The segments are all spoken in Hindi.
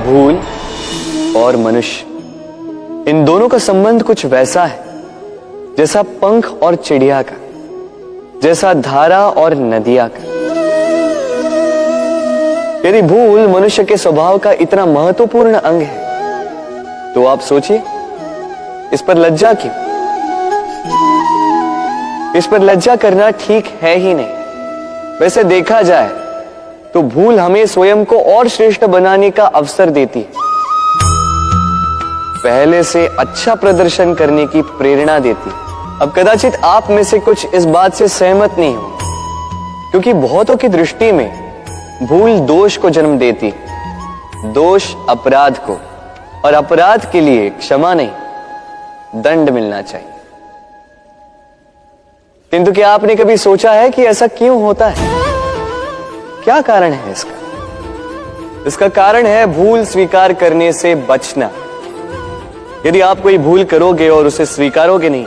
भूल और मनुष्य, इन दोनों का संबंध कुछ वैसा है जैसा पंख और चिड़िया का, जैसा धारा और नदिया का। यदि भूल मनुष्य के स्वभाव का इतना महत्वपूर्ण अंग है तो आप सोचिए, इस पर लज्जा क्यों? इस पर लज्जा करना ठीक है ही नहीं। वैसे देखा जाए तो भूल हमें स्वयं को और श्रेष्ठ बनाने का अवसर देती है, पहले से अच्छा प्रदर्शन करने की प्रेरणा देती है। अब कदाचित आप में से कुछ इस बात से सहमत नहीं हो, क्योंकि बहुतों की दृष्टि में भूल दोष को जन्म देती है, दोष अपराध को, और अपराध के लिए क्षमा नहीं दंड मिलना चाहिए। किंतु क्या आपने कभी सोचा है कि ऐसा क्यों होता है? क्या कारण है इसका? इसका कारण है भूल स्वीकार करने से बचना। यदि आप कोई भूल करोगे और उसे स्वीकारोगे नहीं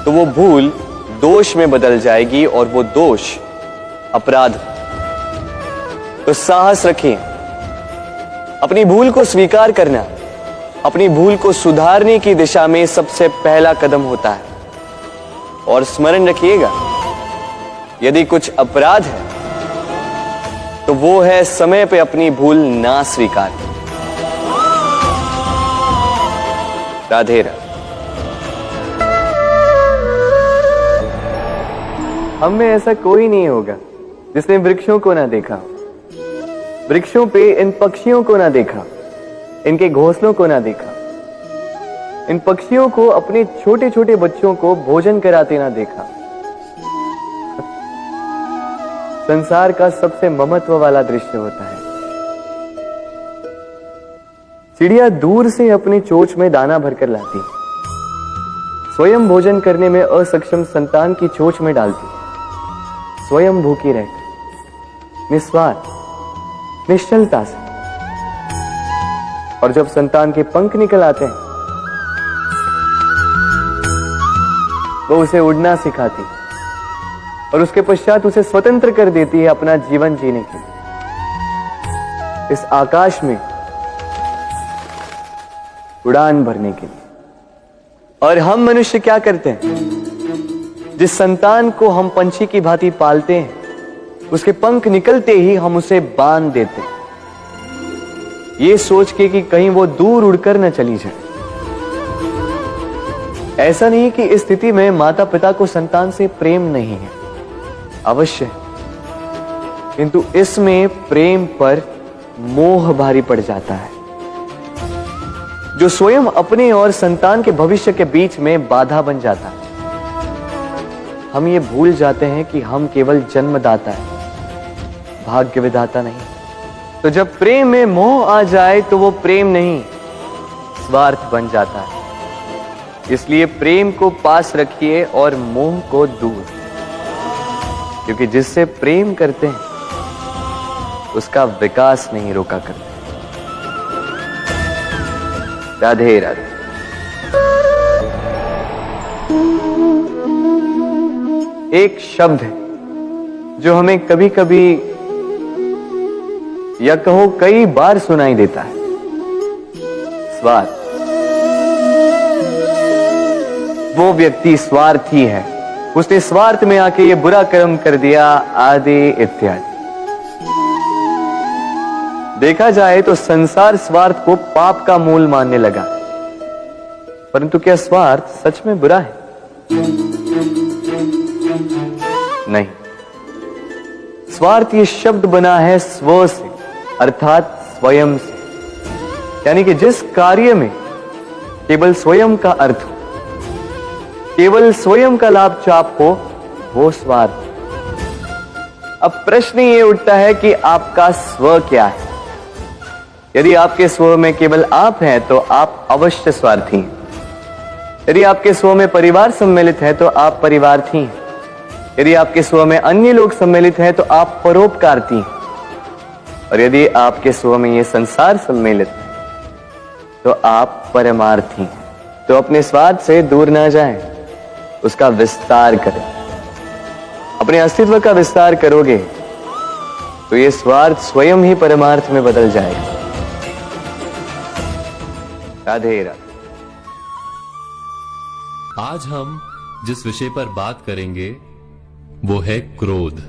तो वो भूल दोष में बदल जाएगी और वो दोष अपराध। तो साहस रखिए, अपनी भूल को स्वीकार करना अपनी भूल को सुधारने की दिशा में सबसे पहला कदम होता है। और स्मरण रखिएगा, यदि कुछ अपराध है तो वो है समय पे अपनी भूल ना स्वीकार। राधे राधे। हम में ऐसा कोई नहीं होगा जिसने वृक्षों को ना देखा, वृक्षों पे इन पक्षियों को ना देखा, इनके घोंसलों को ना देखा, इन पक्षियों को अपने छोटे छोटे बच्चों को भोजन कराते ना देखा। संसार का सबसे ममत्व वाला दृश्य होता है। चिड़िया दूर से अपनी चोंच में दाना भरकर लाती, स्वयं भोजन करने में असक्षम संतान की चोंच में डालती, स्वयं भूखी रहती, निस्वार्थ निश्चलता से। और जब संतान के पंख निकल आते हैं वो उसे उड़ना सिखाती और उसके पश्चात उसे स्वतंत्र कर देती है अपना जीवन जीने के लिए, इस आकाश में उड़ान भरने के लिए। और हम मनुष्य क्या करते हैं? जिस संतान को हम पंछी की भांति पालते हैं, उसके पंख निकलते ही हम उसे बांध देते हैं, ये सोच के कि कहीं वो दूर उड़कर न चली जाए। ऐसा नहीं कि इस स्थिति में माता पिता को संतान से प्रेम नहीं है, अवश्य है, किंतु इसमें प्रेम पर मोह भारी पड़ जाता है, जो स्वयं अपने और संतान के भविष्य के बीच में बाधा बन जाता है। हम ये भूल जाते हैं कि हम केवल जन्मदाता है, भाग्य विधाता नहीं। तो जब प्रेम में मोह आ जाए तो वो प्रेम नहीं, स्वार्थ बन जाता है। इसलिए प्रेम को पास रखिए और मोह को दूर, क्योंकि जिससे प्रेम करते हैं उसका विकास नहीं रोका करते। राधे राधे। एक शब्द है जो हमें कभी कभी या कहो कई बार सुनाई देता है, स्वार्थ। वो व्यक्ति स्वार्थी है, उसने स्वार्थ में आके ये बुरा कर्म कर दिया, आदि इत्यादि। देखा जाए तो संसार स्वार्थ को पाप का मूल मानने लगा, परंतु क्या स्वार्थ सच में बुरा है? नहीं। स्वार्थ ये शब्द बना है स्व से, अर्थात स्वयं से, यानी कि जिस कार्य में केवल स्वयं का अर्थ हो, केवल स्वयं का लाभ चाप हो, वो स्वार्थ। अब प्रश्न ये उठता है कि आपका स्व क्या है? यदि आपके स्व में केवल आप हैं तो आप अवश्य स्वार्थी हैं। यदि आपके स्व में परिवार सम्मिलित है तो आप परिवार्थी हैं। यदि आपके स्व में अन्य लोग सम्मिलित हैं तो आप परोपकारती हैं। और यदि आपके स्व में ये संसार सम्मिलित है तो आप परमार्थी हैं। तो अपने स्वार्थ से दूर ना जाएं, उसका विस्तार करें। अपने अस्तित्व का विस्तार करोगे तो ये स्वार्थ स्वयं ही परमार्थ में बदल जाएगा। राधे राधे। आज हम जिस विषय पर बात करेंगे वो है क्रोध।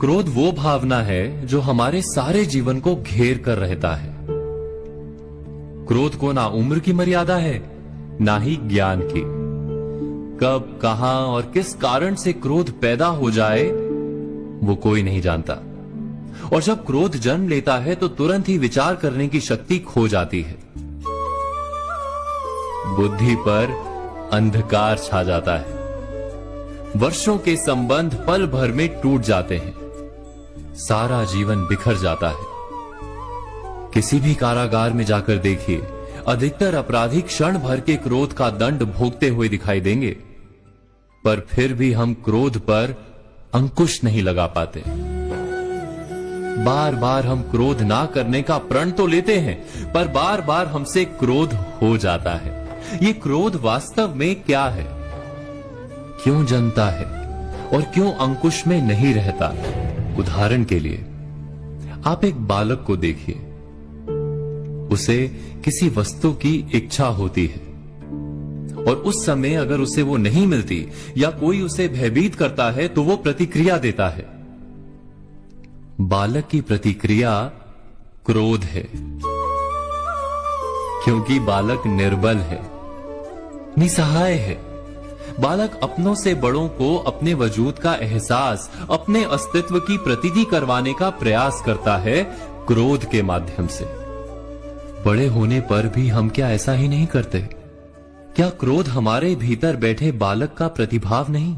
क्रोध वो भावना है जो हमारे सारे जीवन को घेर कर रहता है। क्रोध को ना उम्र की मर्यादा है, ना ही ज्ञान की। कब, कहां और किस कारण से क्रोध पैदा हो जाए वो कोई नहीं जानता। और जब क्रोध जन्म लेता है तो तुरंत ही विचार करने की शक्ति खो जाती है। बुद्धि पर अंधकार छा जाता है। वर्षों के संबंध पल भर में टूट जाते हैं। सारा जीवन बिखर जाता है। किसी भी कारागार में जाकर देखिए, अधिकतर अपराधी क्षण भर के क्रोध का दंड भोगते हुए दिखाई देंगे, पर फिर भी हम क्रोध पर अंकुश नहीं लगा पाते। बार बार हम क्रोध ना करने का प्रण तो लेते हैं, पर बार बार हमसे क्रोध हो जाता है। ये क्रोध वास्तव में क्या है, क्यों जन्मता है और क्यों अंकुश में नहीं रहता? उदाहरण के लिए आप एक बालक को देखिए। उसे किसी वस्तु की इच्छा होती है और उस समय अगर उसे वो नहीं मिलती या कोई उसे भयभीत करता है तो वो प्रतिक्रिया देता है। बालक की प्रतिक्रिया क्रोध है, क्योंकि बालक निर्बल है, निसहाय है। बालक अपनों से बड़ों को अपने वजूद का एहसास, अपने अस्तित्व की प्रतीति करवाने का प्रयास करता है क्रोध के माध्यम से। बड़े होने पर भी हम क्या ऐसा ही नहीं करते? क्या क्रोध हमारे भीतर बैठे बालक का प्रतिभाव नहीं?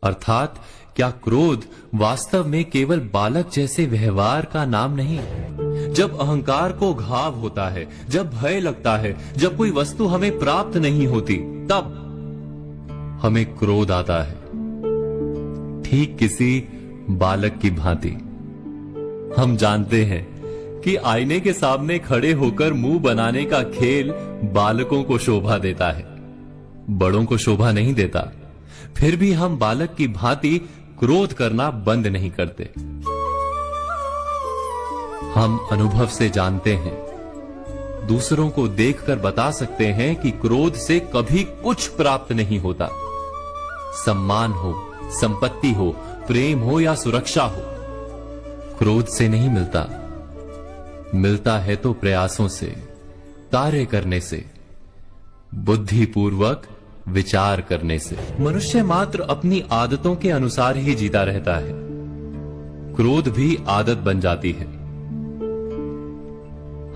अर्थात क्या क्रोध वास्तव में केवल बालक जैसे व्यवहार का नाम नहीं? जब अहंकार को घाव होता है, जब भय लगता है, जब कोई वस्तु हमें प्राप्त नहीं होती, तब हमें क्रोध आता है, ठीक किसी बालक की भांति। हम जानते हैं कि आईने के सामने खड़े होकर मुंह बनाने का खेल बालकों को शोभा देता है, बड़ों को शोभा नहीं देता। फिर भी हम बालक की भांति क्रोध करना बंद नहीं करते। हम अनुभव से जानते हैं, दूसरों को देखकर बता सकते हैं कि क्रोध से कभी कुछ प्राप्त नहीं होता। सम्मान हो, संपत्ति हो, प्रेम हो या सुरक्षा हो, क्रोध से नहीं मिलता। मिलता है तो प्रयासों से, कार्य करने से, बुद्धिपूर्वक विचार करने से। मनुष्य मात्र अपनी आदतों के अनुसार ही जीता रहता है। क्रोध भी आदत बन जाती है।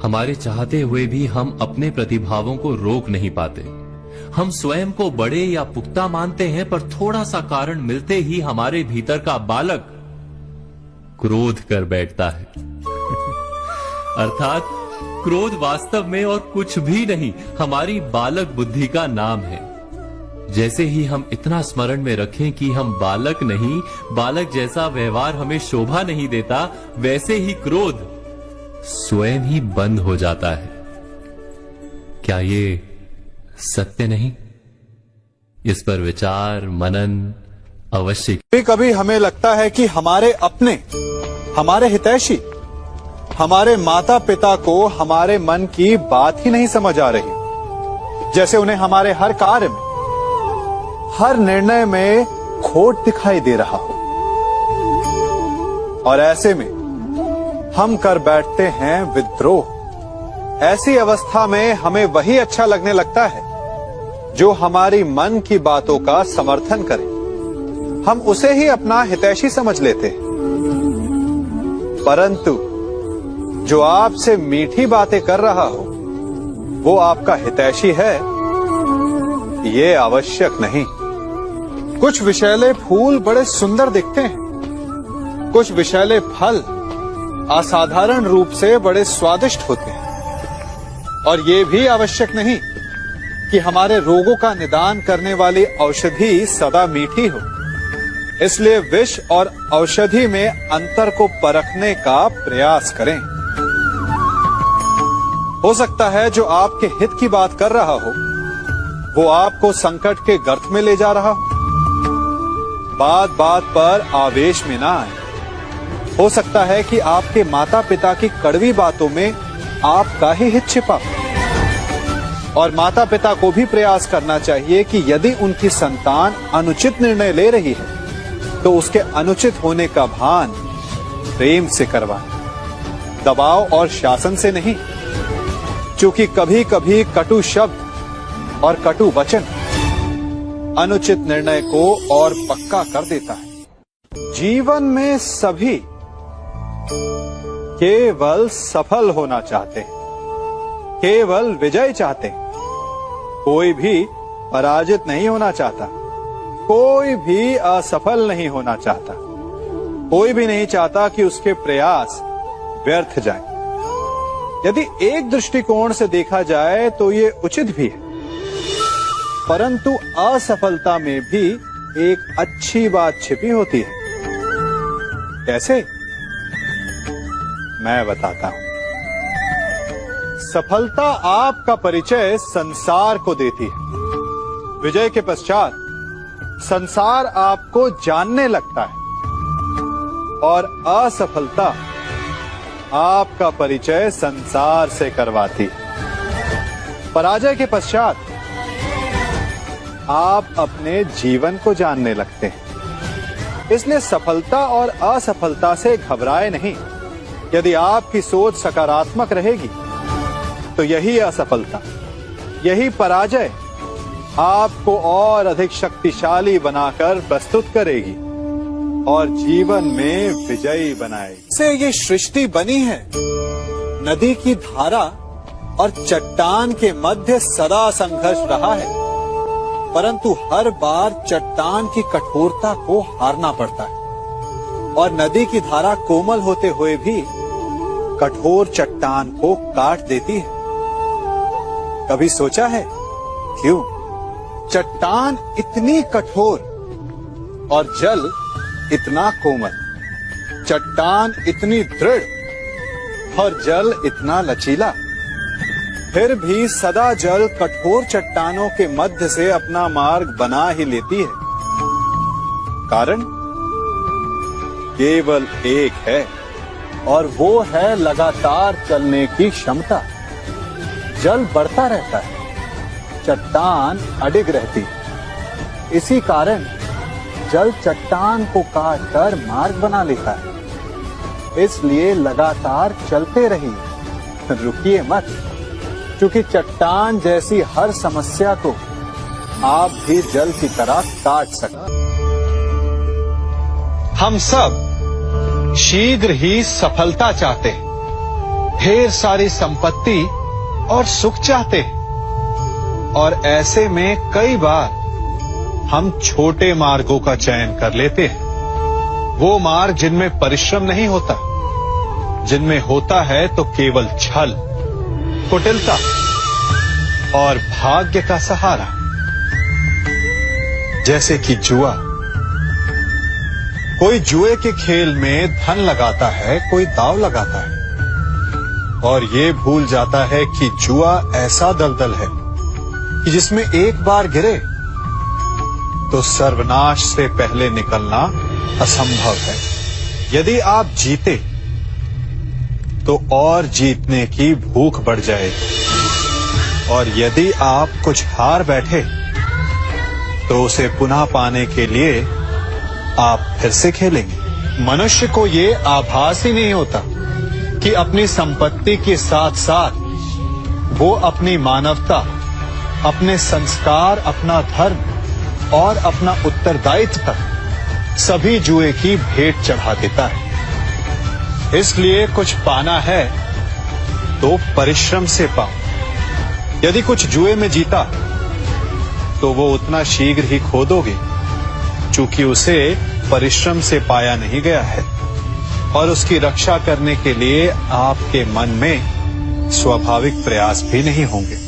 हमारे चाहते हुए भी हम अपने प्रतिभावों को रोक नहीं पाते। हम स्वयं को बड़े या पुख्ता मानते हैं, पर थोड़ा सा कारण मिलते ही हमारे भीतर का बालक क्रोध कर बैठता है। अर्थात क्रोध वास्तव में और कुछ भी नहीं, हमारी बालक बुद्धि का नाम है। जैसे ही हम इतना स्मरण में रखें कि हम बालक नहीं, बालक जैसा व्यवहार हमें शोभा नहीं देता, वैसे ही क्रोध स्वयं ही बंद हो जाता है। क्या ये सत्य नहीं? इस पर विचार मनन अवश्य। कभी कभी हमें लगता है कि हमारे अपने, हमारे हितैषी, हमारे माता पिता को हमारे मन की बात ही नहीं समझ आ रही। जैसे उन्हें हमारे हर कार्य में, हर निर्णय में खोट दिखाई दे रहा हो। और ऐसे में हम कर बैठते हैं विद्रोह। ऐसी अवस्था में हमें वही अच्छा लगने लगता है जो हमारी मन की बातों का समर्थन करे। हम उसे ही अपना हितैषी समझ लेते हैं। परंतु जो आपसे मीठी बातें कर रहा हो वो आपका हितैषी है, ये आवश्यक नहीं। कुछ विषैले फूल बड़े सुंदर दिखते हैं, कुछ विषैले फल असाधारण रूप से बड़े स्वादिष्ट होते हैं। और ये भी आवश्यक नहीं कि हमारे रोगों का निदान करने वाली औषधि सदा मीठी हो। इसलिए विष और औषधि में अंतर को परखने का प्रयास करें। हो सकता है जो आपके हित की बात कर रहा हो वो आपको संकट के गर्त में ले जा रहा हो। बात बात पर आवेश में ना आए। हो सकता है कि आपके माता पिता की कड़वी बातों में आपका ही हित छिपा हो। और माता पिता को भी प्रयास करना चाहिए कि यदि उनकी संतान अनुचित निर्णय ले रही है तो उसके अनुचित होने का भान प्रेम से करवाएं, दबाव और शासन से नहीं। क्योंकि कभी कभी कटु शब्द और कटु वचन अनुचित निर्णय को और पक्का कर देता है। जीवन में सभी केवल सफल होना चाहते हैं, केवल विजय चाहते हैं। कोई भी पराजित नहीं होना चाहता, कोई भी असफल नहीं होना चाहता, कोई भी नहीं चाहता कि उसके प्रयास व्यर्थ जाए। यदि एक दृष्टिकोण से देखा जाए तो ये उचित भी है, परंतु असफलता में भी एक अच्छी बात छिपी होती है। कैसे? मैं बताता हूं। सफलता आपका परिचय संसार को देती है। विजय के पश्चात संसार आपको जानने लगता है, और असफलता आपका परिचय संसार से करवाती है। पराजय के पश्चात आप अपने जीवन को जानने लगते हैं। इसलिए सफलता और असफलता से घबराए नहीं। यदि आपकी सोच सकारात्मक रहेगी तो यही असफलता, यही पराजय आपको और अधिक शक्तिशाली बनाकर प्रस्तुत करेगी और जीवन में विजयी बनाएगी। से ये सृष्टि बनी है। नदी की धारा और चट्टान के मध्य सदा संघर्ष रहा है, परंतु हर बार चट्टान की कठोरता को हारना पड़ता है, और नदी की धारा कोमल होते हुए भी कठोर चट्टान को काट देती है। कभी सोचा है क्यों? चट्टान इतनी कठोर और जल इतना कोमल, चट्टान इतनी दृढ़ और जल इतना लचीला, फिर भी सदा जल कठोर चट्टानों के मध्य से अपना मार्ग बना ही लेती है। कारण केवल एक है, और वो है लगातार चलने की क्षमता। जल बढ़ता रहता है, चट्टान अडिग रहती है। इसी कारण जल चट्टान को काटकर मार्ग बना लेता है। इसलिए लगातार चलते रहिए, रुकिए मत, क्योंकि चट्टान जैसी हर समस्या को आप भी जल की तरह काट सकते। हम सब शीघ्र ही सफलता चाहते हैं, ढेर सारी संपत्ति और सुख चाहते हैं, और ऐसे में कई बार हम छोटे मार्गों का चयन कर लेते हैं। वो मार्ग जिनमें परिश्रम नहीं होता, जिनमें होता है तो केवल छल, कुटिलता और भाग्य का सहारा। जैसे कि जुआ। कोई जुए के खेल में धन लगाता है, कोई दांव लगाता है, और ये भूल जाता है कि जुआ ऐसा दलदल है कि जिसमें एक बार गिरे तो सर्वनाश से पहले निकलना असंभव है। यदि आप जीते तो और जीतने की भूख बढ़ जाएगी, और यदि आप कुछ हार बैठे तो उसे पुनः पाने के लिए आप फिर से खेलेंगे। मनुष्य को ये आभास ही नहीं होता कि अपनी संपत्ति के साथ साथ वो अपनी मानवता, अपने संस्कार, अपना धर्म और अपना उत्तरदायित्व तक सभी जुए की भेंट चढ़ा देता है। इसलिए कुछ पाना है तो परिश्रम से पाओ। यदि कुछ जुए में जीता तो वो उतना शीघ्र ही खो दोगे, चूंकि उसे परिश्रम से पाया नहीं गया है, और उसकी रक्षा करने के लिए आपके मन में स्वाभाविक प्रयास भी नहीं होंगे।